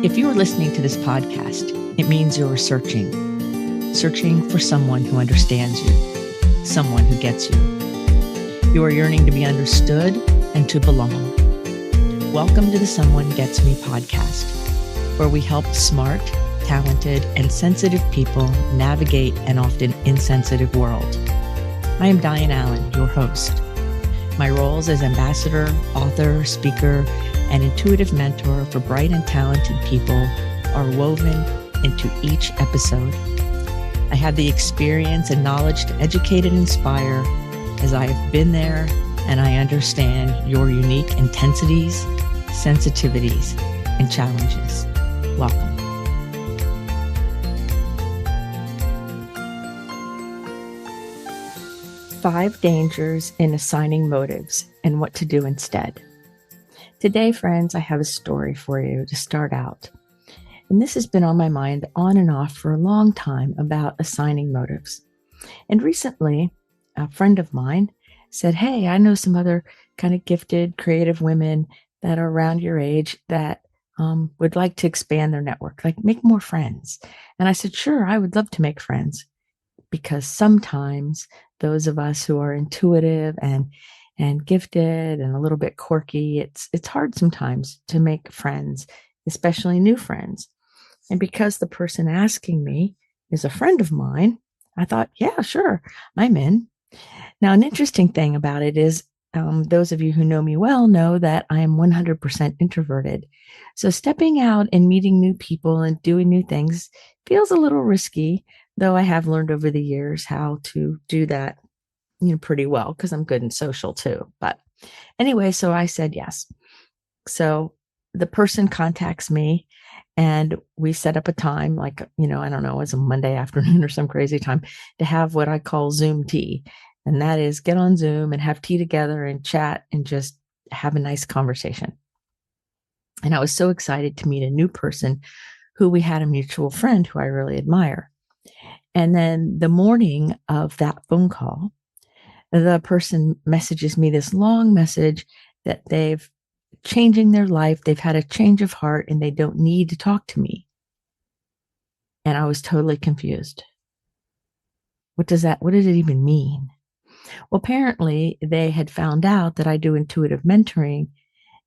If you are listening to this podcast, it means you're searching for someone who understands you, someone who gets you. You are yearning to be understood and to belong. Welcome to the Someone Gets Me podcast, where we help smart, talented, and sensitive people navigate an often insensitive world. I am Dianne A Allen, your host. My roles as ambassador, author, speaker, and intuitive mentor for bright and talented people are woven into each episode. I have the experience and knowledge to educate and inspire, as I have been there and I understand your unique intensities, sensitivities, and challenges. Welcome. Five dangers in assigning motives and what to do instead. Today, friends, I have a story for you to start out. And this has been on my mind on and off for a long time about assigning motives. And recently, a friend of mine said, "Hey, I know some other kind of gifted, creative women that are around your age that would like to expand their network, like make more friends." And I said, "Sure, I would love to make friends." Because sometimes those of us who are intuitive and gifted and a little bit quirky, it's hard sometimes to make friends, especially new friends. And because the person asking me is a friend of mine, I thought, yeah, sure, I'm in. Now, an interesting thing about it is those of you who know me well know that I am 100% introverted. So stepping out and meeting new people and doing new things feels a little risky, though I have learned over the years how to do that, pretty well because I'm good and social too. But anyway, so I said yes. So the person contacts me and we set up a time, like, I don't know, it's a Monday afternoon or some crazy time to have what I call Zoom tea. And that is get on Zoom and have tea together and chat and just have a nice conversation. And I was so excited to meet a new person who we had a mutual friend who I really admire. And then the morning of that phone call, the person messages me this long message that they've changing their life. They've had a change of heart and they don't need to talk to me. And I was totally confused. What did it even mean? Well, apparently they had found out that I do intuitive mentoring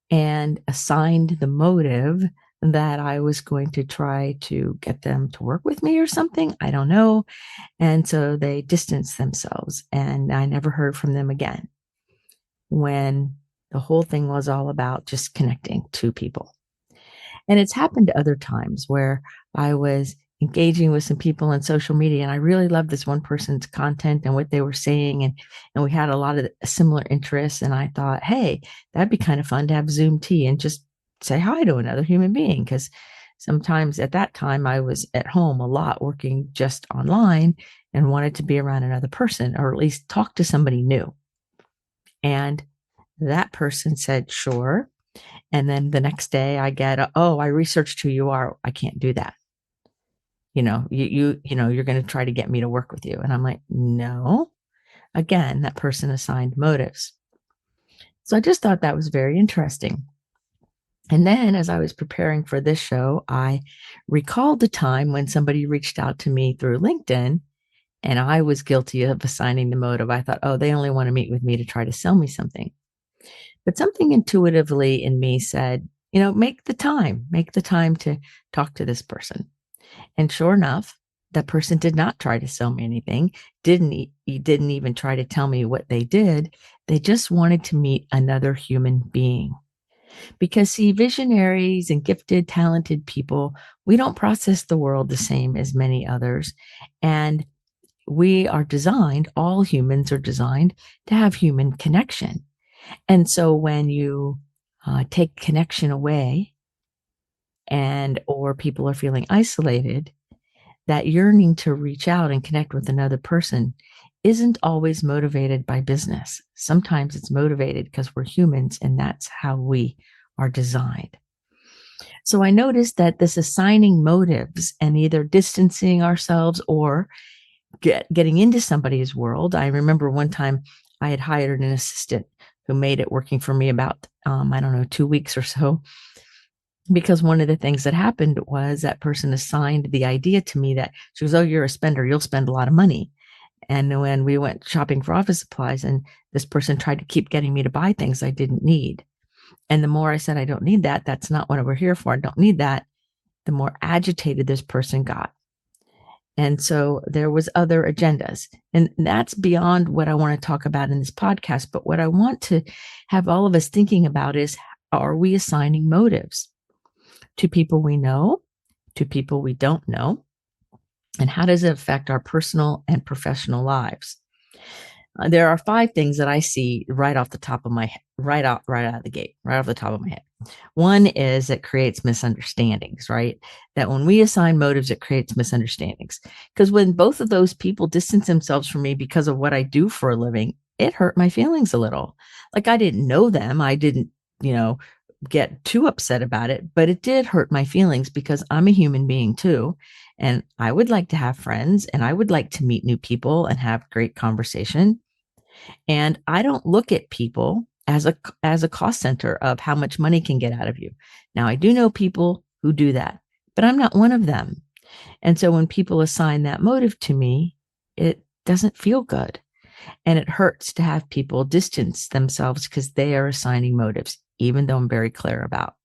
and assigned the motive that I was going to try to get them to work with me or something. I don't know. And so they distanced themselves and I never heard from them again, when the whole thing was all about just connecting two people. And it's happened other times where I was engaging with some people on social media and I really loved this one person's content and what they were saying. And we had a lot of similar interests. And I thought, hey, that'd be kind of fun to have Zoom tea and just say hi to another human being. Because sometimes at that time I was at home a lot working just online and wanted to be around another person or at least talk to somebody new. And that person said, sure. And then the next day I get, I researched who you are. I can't do that. You're going to try to get me to work with you. And I'm like, no. Again, that person assigned motives. So I just thought that was very interesting. And then as I was preparing for this show, I recalled the time when somebody reached out to me through LinkedIn and I was guilty of assigning the motive. I thought, they only want to meet with me to try to sell me something. But something intuitively in me said, make the time to talk to this person. And sure enough, that person did not try to sell me anything. He didn't even try to tell me what they did. They just wanted to meet another human being. Because see, visionaries and gifted, talented people, we don't process the world the same as many others. And we are designed, all humans are designed to have human connection. And so when you take connection away or people are feeling isolated, that yearning to reach out and connect with another person isn't always motivated by business. Sometimes it's motivated because we're humans and that's how we are designed. So I noticed that this assigning motives and either distancing ourselves or getting into somebody's world. I remember one time I had hired an assistant who made it working for me about, 2 weeks or so. because one of the things that happened was that person assigned the idea to me that she goes, "Oh, you're a spender. You'll spend a lot of money." And when we went shopping for office supplies, and this person tried to keep getting me to buy things I didn't need. And the more I said, I don't need that, that's not what we're here for, I don't need that, the more agitated this person got. And so there was other agendas. And that's beyond what I want to talk about in this podcast. But what I want to have all of us thinking about is, are we assigning motives to people we know, to people we don't know? And how does it affect our personal and professional lives? There are 5 things that I see right off the top of my head, right out of the gate, right off the top of my head. One is it creates misunderstandings, right? That when we assign motives, it creates misunderstandings. Because when both of those people distance themselves from me because of what I do for a living, it hurt my feelings a little. Like, I didn't know them. I didn't, you know, get too upset about it, but it did hurt my feelings because I'm a human being too. And I would like to have friends, and I would like to meet new people and have great conversation. And I don't look at people as a cost center of how much money can get out of you. Now, I do know people who do that, but I'm not one of them. And so when people assign that motive to me, it doesn't feel good. And it hurts to have people distance themselves because they are assigning motives, even though I'm very clear about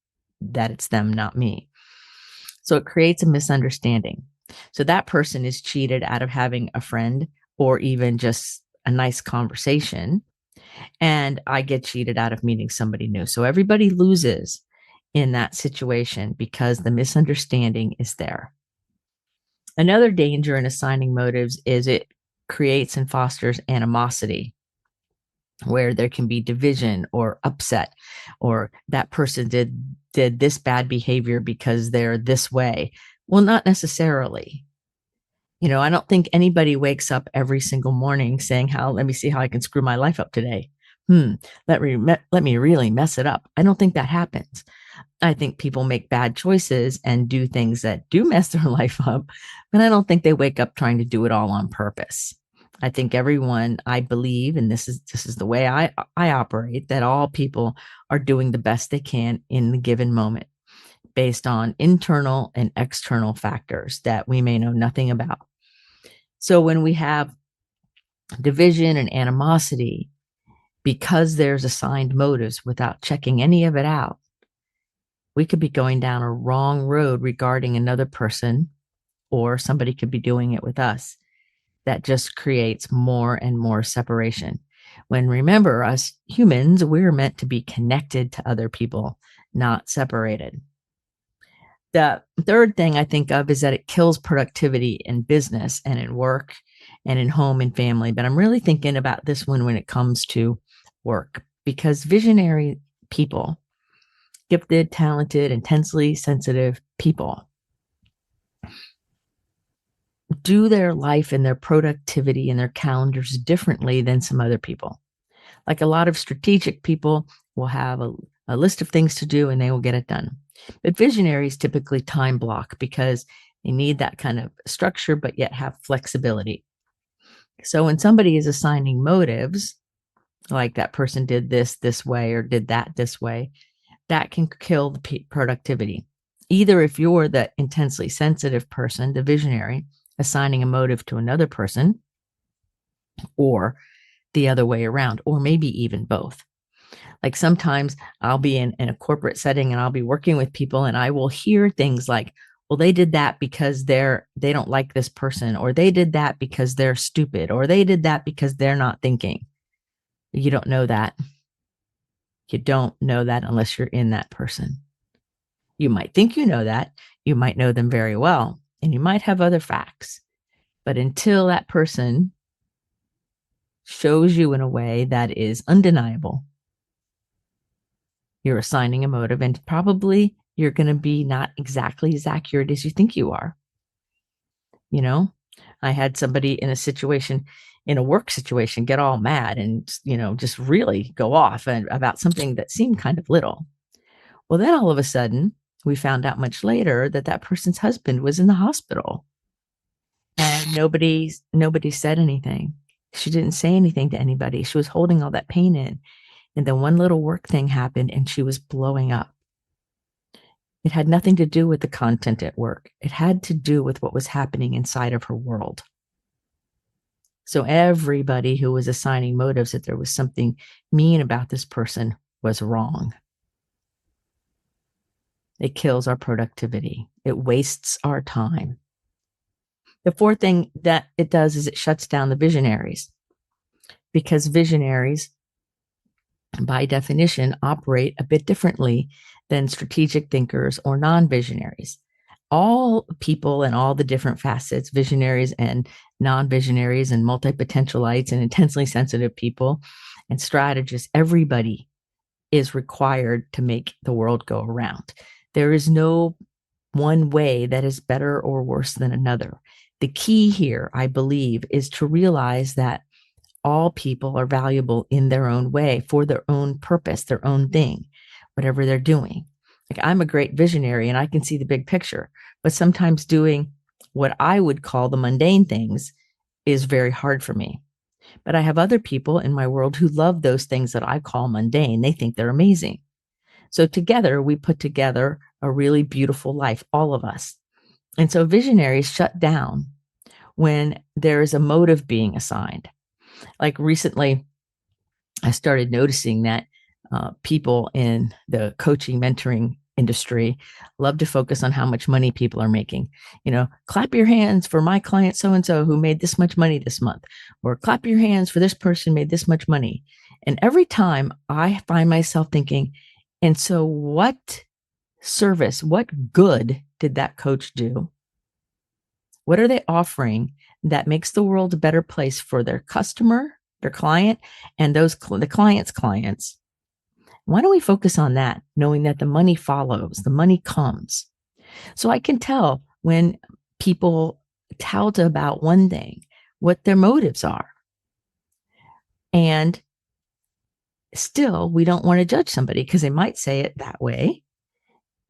that it's them, not me. So it creates a misunderstanding. So that person is cheated out of having a friend or even just a nice conversation. And I get cheated out of meeting somebody new. So everybody loses in that situation because the misunderstanding is there. Another danger in assigning motives is it creates and fosters animosity, where there can be division or upset, or that person did this bad behavior because they're this way. Well, not necessarily. I don't think anybody wakes up every single morning saying, "How let me see how I can screw my life up today. Hmm, let me really mess it up." I don't think that happens. I think people make bad choices and do things that do mess their life up, but I don't think they wake up trying to do it all on purpose. I think everyone, I believe, and this is the way I operate, that all people are doing the best they can in the given moment based on internal and external factors that we may know nothing about. So when we have division and animosity because there's assigned motives without checking any of it out, we could be going down a wrong road regarding another person, or somebody could be doing it with us. That just creates more and more separation. When, remember, us humans, we're meant to be connected to other people, not separated. The third thing I think of is that it kills productivity in business and in work and in home and family. But I'm really thinking about this one when it comes to work, because visionary people, gifted, talented, intensely sensitive people, do their life and their productivity and their calendars differently than some other people. Like, a lot of strategic people will have a list of things to do and they will get it done. But visionaries typically time block because they need that kind of structure, but yet have flexibility. So when somebody is assigning motives, like that person did this way or did that this way, that can kill the productivity. Either if you're the intensely sensitive person, the visionary, assigning a motive to another person, or the other way around, or maybe even both. Like, sometimes I'll be in a corporate setting and I'll be working with people and I will hear things like, "Well, they did that because they don't like this person," or "They did that because they're stupid," or "They did that because they're not thinking." You don't know that. You don't know that unless you're in that person. You might think you know that. You might know them very well, and you might have other facts. But until that person shows you in a way that is undeniable, you're assigning a motive, and probably you're going to be not exactly as accurate as you think you are. You know, I had somebody in a situation, in a work situation, get all mad and, just really go off and about something that seemed kind of little. Well, then all of a sudden, we found out much later that that person's husband was in the hospital, and nobody said anything. She didn't say anything to anybody. She was holding all that pain in. And then one little work thing happened and she was blowing up. It had nothing to do with the content at work. It had to do with what was happening inside of her world. So everybody who was assigning motives that there was something mean about this person was wrong. It kills our productivity. It wastes our time. The fourth thing that it does is it shuts down the visionaries, because visionaries, by definition, operate a bit differently than strategic thinkers or non-visionaries. All people and all the different facets, visionaries and non-visionaries and multi-potentialites and intensely sensitive people and strategists, everybody is required to make the world go around. There is no one way that is better or worse than another. The key here, I believe, is to realize that all people are valuable in their own way, for their own purpose, their own thing, whatever they're doing. Like, I'm a great visionary and I can see the big picture, but sometimes doing what I would call the mundane things is very hard for me. But I have other people in my world who love those things that I call mundane. They think they're amazing. So together, we put together a really beautiful life, all of us. And so visionaries shut down when there is a motive being assigned. Like recently, I started noticing that people in the coaching, mentoring industry love to focus on how much money people are making. Clap your hands for my client so-and-so who made this much money this month, or clap your hands for this person made this much money. And every time I find myself thinking, and so what service, what good did that coach do? What are they offering that makes the world a better place for their customer, their client, and the client's clients? Why don't we focus on that, knowing that the money follows, the money comes? So I can tell when people tout about one thing, what their motives are. And still, we don't want to judge somebody because they might say it that way,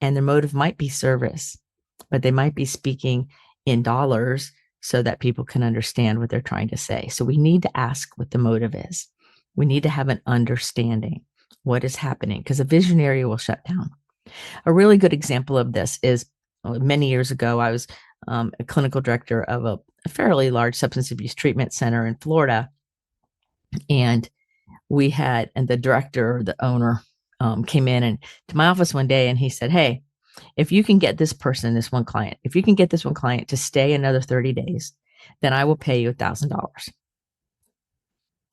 and their motive might be service, but they might be speaking in dollars so that people can understand what they're trying to say. So we need to ask what the motive is. We need to have an understanding what is happening, because a visionary will shut down. A really good example of this is many years ago, I was a clinical director of a fairly large substance abuse treatment center in Florida. And the director, the owner, came in to my office one day and he said, "Hey, if you can get this one client to stay another 30 days, then I will pay you $1,000.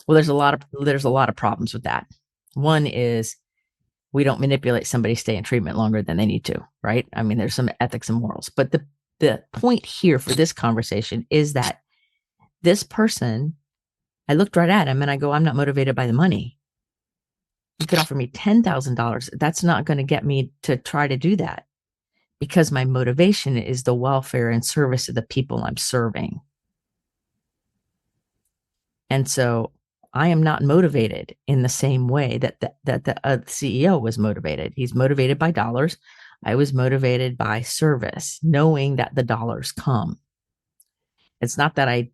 Well, there's a lot of problems with that. One is we don't manipulate somebody to stay in treatment longer than they need to, right? I mean, there's some ethics and morals. But the point here for this conversation is that this person, I looked right at him and I go, I'm not motivated by the money. You could offer me $10,000. That's not going to get me to try to do that, because my motivation is the welfare and service of the people I'm serving. And so I am not motivated in the same way that the CEO was motivated. He's motivated by dollars. I was motivated by service, knowing that the dollars come. It's not that I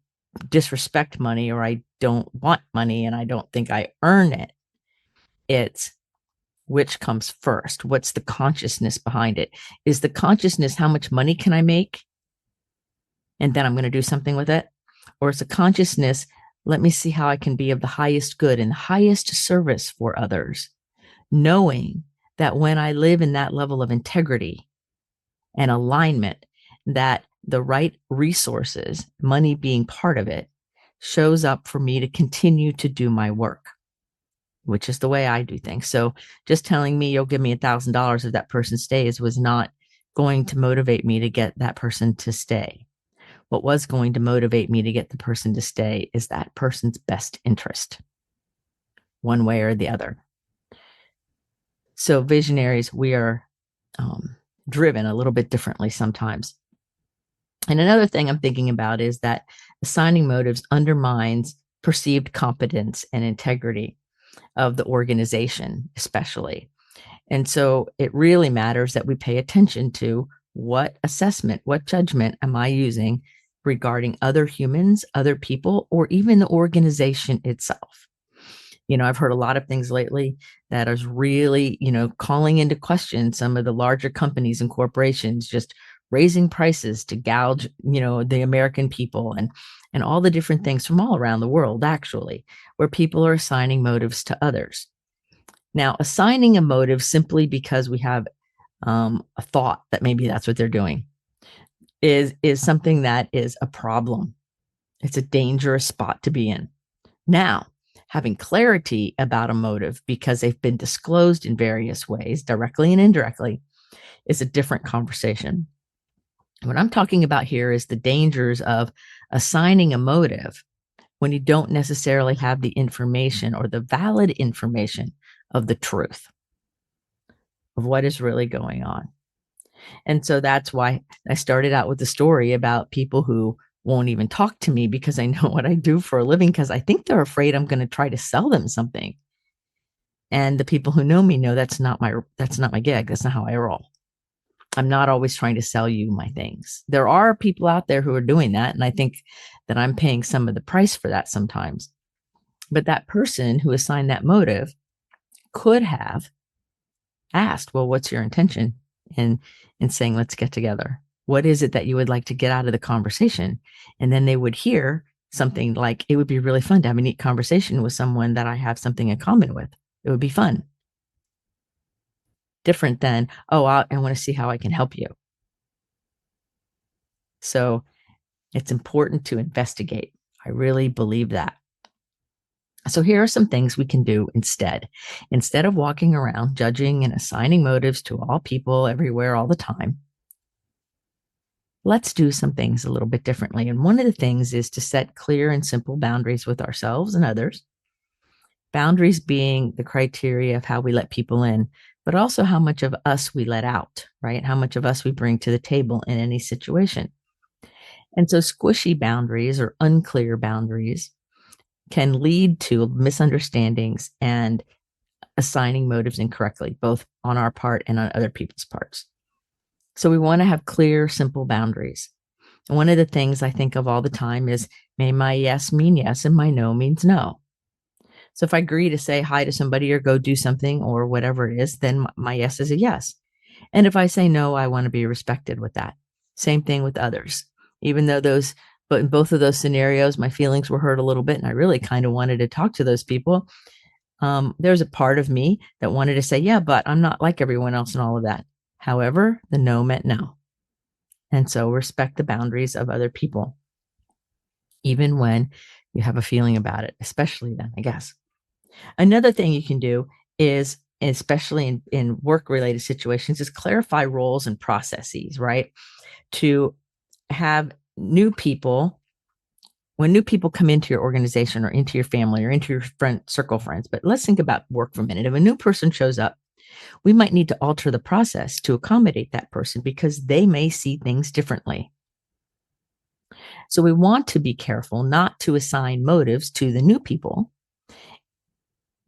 disrespect money or I don't want money and I don't think I earn it. It's which comes first. What's the consciousness behind it? Is the consciousness how much money can I make? And then I'm going to do something with it. Or it's a consciousness, let me see how I can be of the highest good and highest service for others, knowing that when I live in that level of integrity and alignment, that the right resources, money being part of it, shows up for me to continue to do my work, which is the way I do things. So just telling me you'll give me $1,000 if that person stays was not going to motivate me to get that person to stay. What was going to motivate me to get the person to stay is that person's best interest, one way or the other. So visionaries, we are driven a little bit differently sometimes. And another thing I'm thinking about is that assigning motives undermines perceived competence and integrity of the organization, especially. And so it really matters that we pay attention to what assessment, what judgment am I using regarding other humans, other people, or even the organization itself. I've heard a lot of things lately that is really, calling into question some of the larger companies and corporations just raising prices to gouge, the American people and all the different things from all around the world, actually, where people are assigning motives to others. Now, assigning a motive simply because we have a thought that maybe that's what they're doing is something that is a problem. It's a dangerous spot to be in. Now, having clarity about a motive because they've been disclosed in various ways, directly and indirectly, is a different conversation. What I'm talking about here is the dangers of assigning a motive when you don't necessarily have the information or the valid information of the truth of what is really going on. And so that's why I started out with the story about people who won't even talk to me because I know what I do for a living because I think they're afraid I'm going to try to sell them something. And the people who know me know that's not my gig. That's not how I roll. I'm not always trying to sell you my things. There are people out there who are doing that, and I think that I'm paying some of the price for that sometimes. But that person who assigned that motive could have asked, well, what's your intention in saying, let's get together? What is it that you would like to get out of the conversation? And then they would hear something like, it would be really fun to have a neat conversation with someone that I have something in common with. It would be fun. Different than, oh, I want to see how I can help you. So it's important to investigate. I really believe that. So here are some things we can do instead. Instead of walking around judging and assigning motives to all people everywhere all the time, let's do some things a little bit differently. And one of the things is to set clear and simple boundaries with ourselves and others. Boundaries being the criteria of how we let people in, but also how much of us we let out, right? How much of us we bring to the table in any situation. And so squishy boundaries or unclear boundaries can lead to misunderstandings and assigning motives incorrectly, both on our part and on other people's parts. So we want to have clear, simple boundaries. And one of the things I think of all the time is, may my yes mean yes and my no means no. So if I agree to say hi to somebody or go do something or whatever it is, then my yes is a yes. And if I say no, I want to be respected with that. Same thing with others. Even though but in both of those scenarios, my feelings were hurt a little bit and I really kind of wanted to talk to those people. There's a part of me that wanted to say, yeah, but I'm not like everyone else and all of that. However, the no meant no. And so respect the boundaries of other people, even when you have a feeling about it, especially then, I guess. Another thing you can do is, especially in work related situations, is clarify roles and processes, right? To have new people, when new people come into your organization or into your family or into your friend circle friends, but let's think about work for a minute. If a new person shows up, we might need to alter the process to accommodate that person because they may see things differently. So we want to be careful not to assign motives to the new people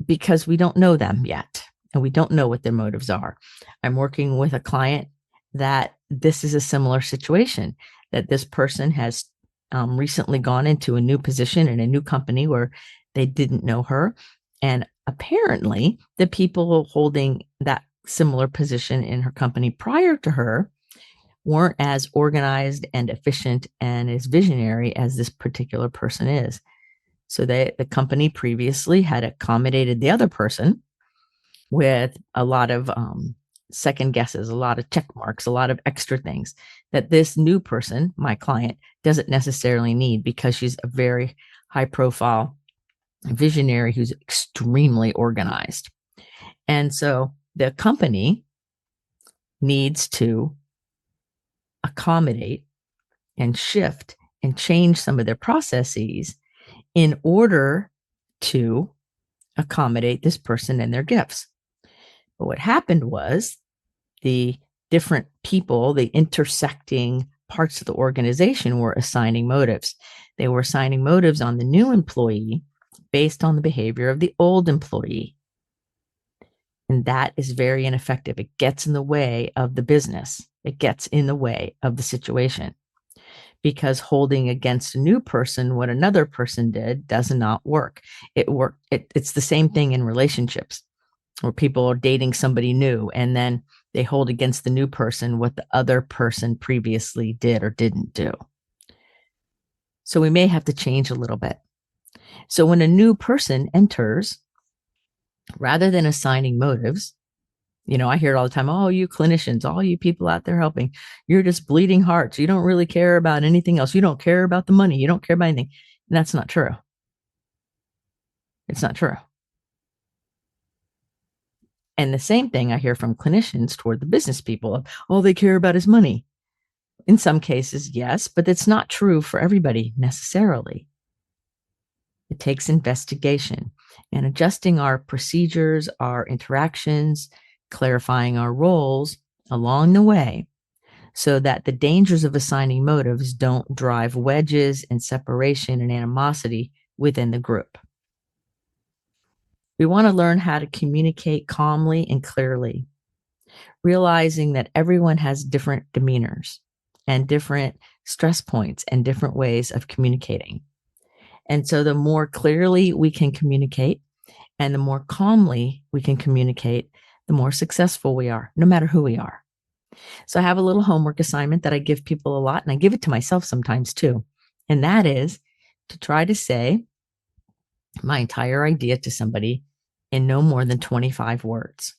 because we don't know them yet and we don't know what their motives are. I'm working with a client that this is a similar situation, that this person has recently gone into a new position in a new company where they didn't know her. And apparently, the people holding that similar position in her company prior to her weren't as organized and efficient and as visionary as this particular person is. So the company previously had accommodated the other person with a lot of second guesses, a lot of check marks, a lot of extra things that this new person, my client, doesn't necessarily need because she's a very high profile visionary who's extremely organized. And so the company needs to accommodate and shift and change some of their processes in order to accommodate this person and their gifts. But what happened was the different people, the intersecting parts of the organization were assigning motives. They were assigning motives on the new employee based on the behavior of the old employee. And that is very ineffective. It gets in the way of the business. It gets in the way of the situation because holding against a new person what another person did does not work. It's the same thing in relationships where people are dating somebody new and then they hold against the new person what the other person previously did or didn't do. So we may have to change a little bit. So when a new person enters, rather than assigning motives, I hear it all the time. Oh, you clinicians, all you people out there helping, you're just bleeding hearts. You don't really care about anything else. You don't care about the money. You don't care about anything. And that's not true. It's not true. And the same thing I hear from clinicians toward the business people. All they care about is money. In some cases, yes, but it's not true for everybody necessarily. It takes investigation and adjusting our procedures, our interactions, clarifying our roles along the way so that the dangers of assigning motives don't drive wedges and separation and animosity within the group. We want to learn how to communicate calmly and clearly, realizing that everyone has different demeanors and different stress points and different ways of communicating. And so the more clearly we can communicate and the more calmly we can communicate, the more successful we are, no matter who we are. So I have a little homework assignment that I give people a lot, and I give it to myself sometimes too. And that is to try to say my entire idea to somebody in no more than 25 words.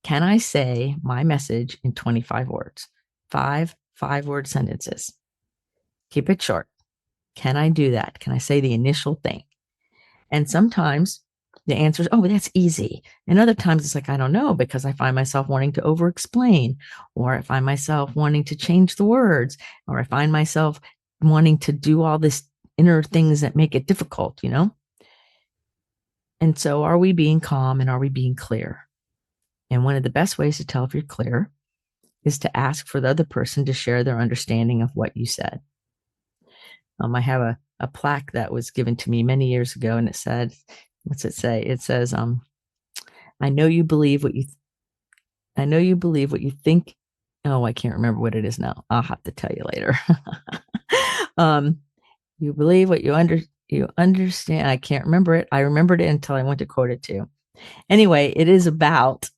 Can I say my message in 25 words? Five-word sentences. Keep it short. Can I do that? Can I say the initial thing? And sometimes the answer is, oh, that's easy. And other times it's like, I don't know, because I find myself wanting to over explain, or I find myself wanting to change the words, or I find myself wanting to do all this inner things that make it difficult, And so are we being calm and are we being clear? And one of the best ways to tell if you're clear is to ask for the other person to share their understanding of what you said. I have a plaque that was given to me many years ago, and it said, what's it say? It says, I know you believe what you think. Oh, I can't remember what it is now. I'll have to tell you later. You believe what you understand. I can't remember it. I remembered it until I went to quote it to you. Anyway, it is about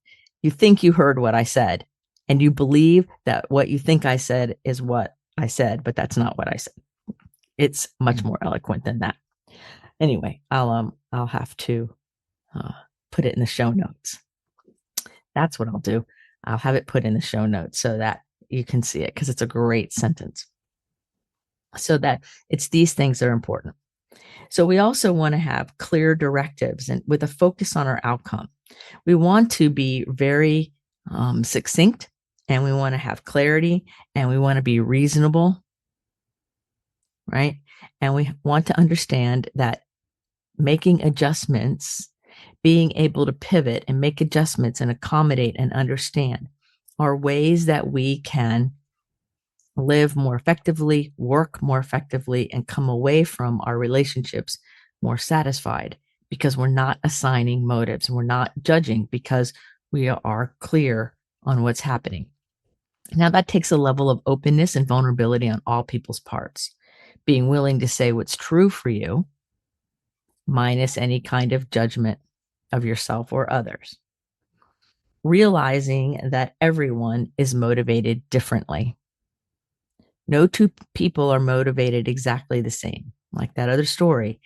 you think you heard what I said, and you believe that what you think I said is what I said, but that's not what I said. It's much more eloquent than that. Anyway, I'll have to put it in the show notes. That's what I'll do. I'll have it put in the show notes so that you can see it because it's a great sentence. So that it's these things that are important. So we also want to have clear directives and with a focus on our outcome. We want to be very succinct, and we want to have clarity, and we want to be reasonable, right? And we want to understand that making adjustments, being able to pivot and make adjustments and accommodate and understand are ways that we can live more effectively, work more effectively, and come away from our relationships more satisfied because we're not assigning motives. We're not judging because we are clear on what's happening. Now, that takes a level of openness and vulnerability on all people's parts, being willing to say what's true for you, minus any kind of judgment of yourself or others. Realizing that everyone is motivated differently. No two people are motivated exactly the same. Like that other story,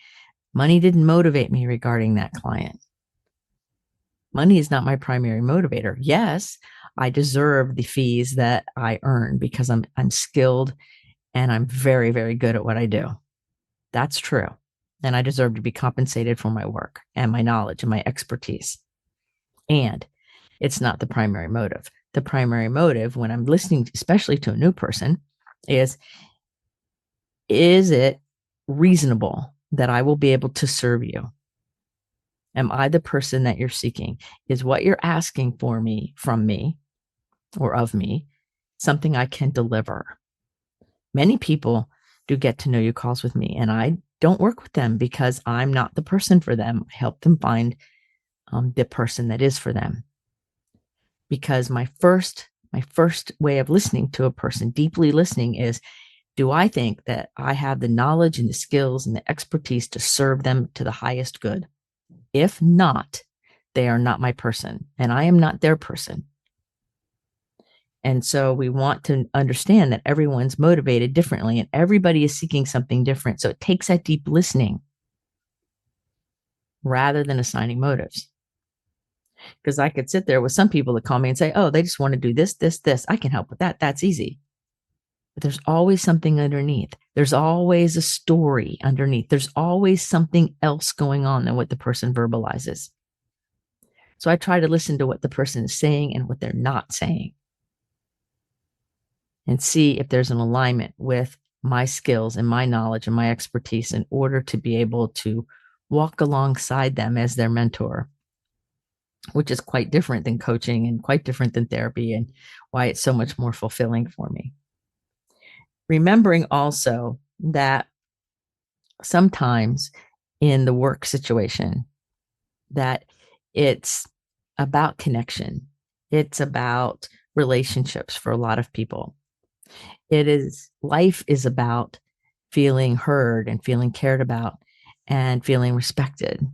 money didn't motivate me regarding that client. Money is not my primary motivator. Yes, I deserve the fees that I earn because I'm skilled and I'm very, very good at what I do. That's true. And I deserve to be compensated for my work and my knowledge and my expertise. And it's not the primary motive. The primary motive when I'm listening, especially to a new person, is it reasonable that I will be able to serve you? Am I the person that you're seeking? Is what you're asking from me, or of me, something I can deliver? Many people do get to know you calls with me, and I don't work with them because I'm not the person for them. I help them find the person that is for them. Because my first way of listening to a person, deeply listening, is, Do I think that I have the knowledge and the skills and the expertise to serve them to the highest good? If not, they are not my person and I am not their person. And so we want to understand that everyone's motivated differently and everybody is seeking something different. So it takes that deep listening rather than assigning motives. Because I could sit there with some people that call me and say, oh, they just want to do this, this, this. I can help with that. That's easy. But there's always something underneath. There's always a story underneath. There's always something else going on than what the person verbalizes. So I try to listen to what the person is saying and what they're not saying and see if there's an alignment with my skills and my knowledge and my expertise in order to be able to walk alongside them as their mentor, which is quite different than coaching and quite different than therapy, and why it's so much more fulfilling for me. Remembering also that sometimes in the work situation that it's about connection. It's about relationships for a lot of people. Life is about feeling heard and feeling cared about and feeling respected.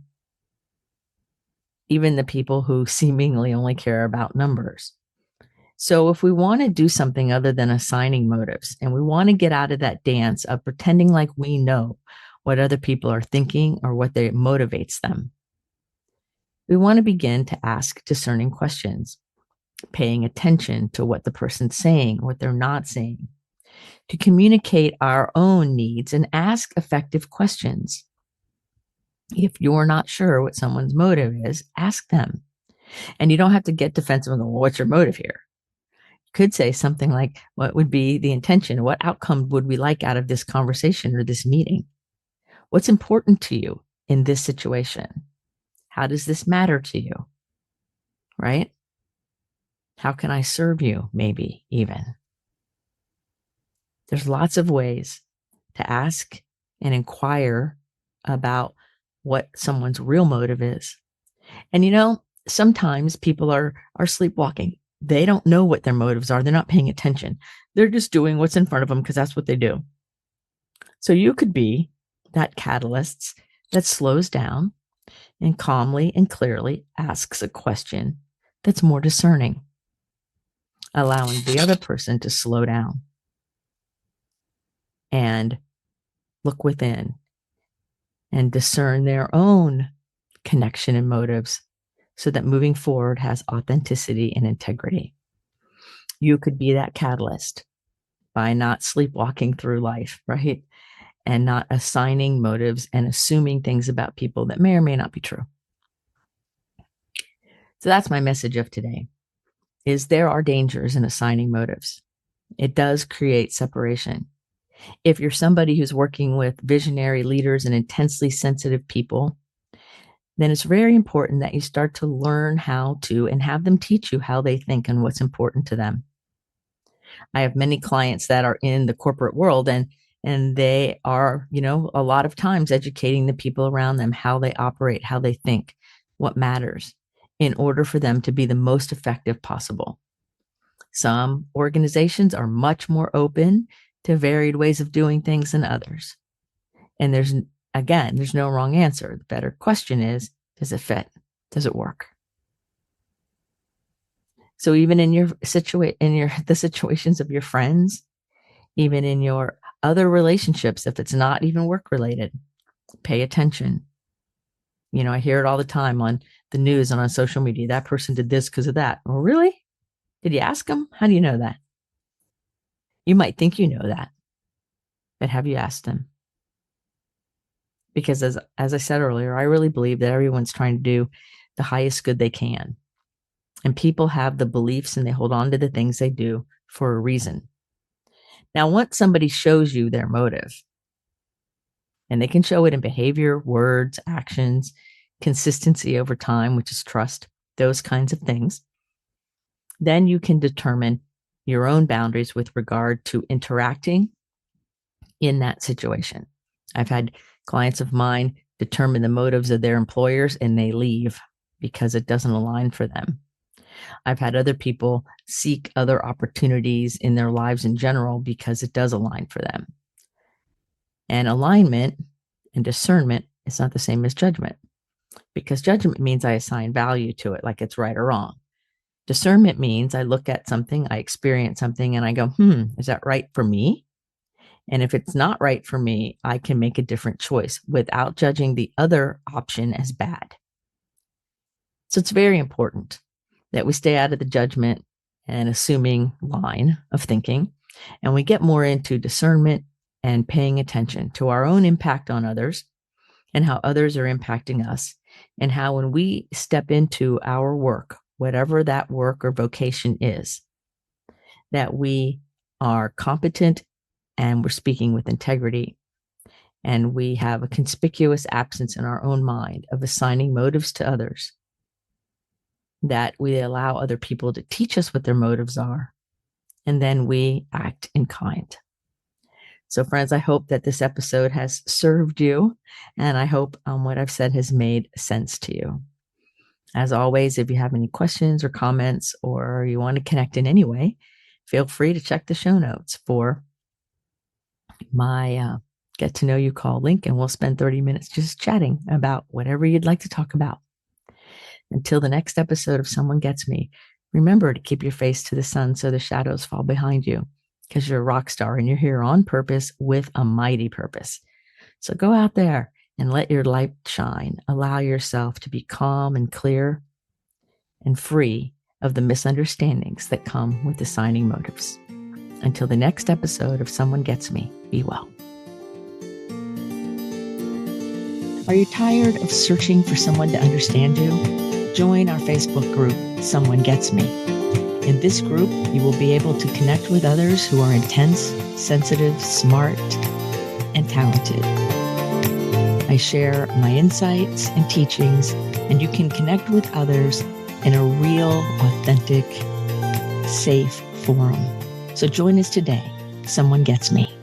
Even the people who seemingly only care about numbers. So if we want to do something other than assigning motives and we want to get out of that dance of pretending like we know what other people are thinking or what motivates them, we want to begin to ask discerning questions, paying attention to what the person's saying, what they're not saying, to communicate our own needs and ask effective questions. If you're not sure what someone's motive is, ask them. And you don't have to get defensive and go, well, what's your motive here? You could say something like, what would be the intention? What outcome would we like out of this conversation or this meeting? What's important to you in this situation? How does this matter to you? Right? How can I serve you? Maybe even. There's lots of ways to ask and inquire about what someone's real motive is. And sometimes people are sleepwalking. They don't know what their motives are. They're not paying attention. They're just doing what's in front of them because that's what they do. So you could be that catalyst that slows down and calmly and clearly asks a question that's more discerning, allowing the other person to slow down and look within and discern their own connection and motives so that moving forward has authenticity and integrity. You could be that catalyst by not sleepwalking through life, right? And not assigning motives and assuming things about people that may or may not be true. So that's my message of today, is there are dangers in assigning motives. It does create separation. If you're somebody who's working with visionary leaders and intensely sensitive people, then it's very important that you start to learn how to and have them teach you how they think and what's important to them. I have many clients that are in the corporate world and they are, a lot of times educating the people around them, how they operate, how they think, what matters in order for them to be the most effective possible. Some organizations are much more open to varied ways of doing things than others. And there's no wrong answer. The better question is, does it fit? Does it work? So even in the situations of your friends, even in your other relationships, if it's not even work related, pay attention. I hear it all the time on the news and on social media. That person did this because of that. Well, really? Did you ask them? How do you know that? You might think you know that, but have you asked them? Because as I said earlier, I really believe that everyone's trying to do the highest good they can. And people have the beliefs and they hold on to the things they do for a reason. Now, once somebody shows you their motive, and they can show it in behavior, words, actions, consistency over time, which is trust, those kinds of things, then you can determine your own boundaries with regard to interacting in that situation. I've had clients of mine determine the motives of their employers and they leave because it doesn't align for them. I've had other people seek other opportunities in their lives in general because it does align for them. And alignment and discernment is not the same as judgment, because judgment means I assign value to it, like it's right or wrong. Discernment means I look at something, I experience something, and I go, is that right for me? And if it's not right for me, I can make a different choice without judging the other option as bad. So it's very important that we stay out of the judgment and assuming line of thinking, and we get more into discernment and paying attention to our own impact on others and how others are impacting us, and how when we step into our work, whatever that work or vocation is, that we are competent and we're speaking with integrity, and we have a conspicuous absence in our own mind of assigning motives to others, that we allow other people to teach us what their motives are, and then we act in kind. So friends, I hope that this episode has served you, and I hope what I've said has made sense to you. As always, if you have any questions or comments, or you want to connect in any way, feel free to check the show notes for my get to know you call link, and we'll spend 30 minutes just chatting about whatever you'd like to talk about. Until the next episode of Someone Gets Me, remember to keep your face to the sun so the shadows fall behind you, because you're a rock star and you're here on purpose with a mighty purpose. So go out there and let your light shine. Allow yourself to be calm and clear and free of the misunderstandings that come with assigning motives. Until the next episode of Someone Gets Me, be well. Are you tired of searching for someone to understand you? Join our Facebook group, Someone Gets Me. In this group, you will be able to connect with others who are intense, sensitive, smart, and talented. I share my insights and teachings, and you can connect with others in a real, authentic, safe forum. So join us today. Someone Gets Me.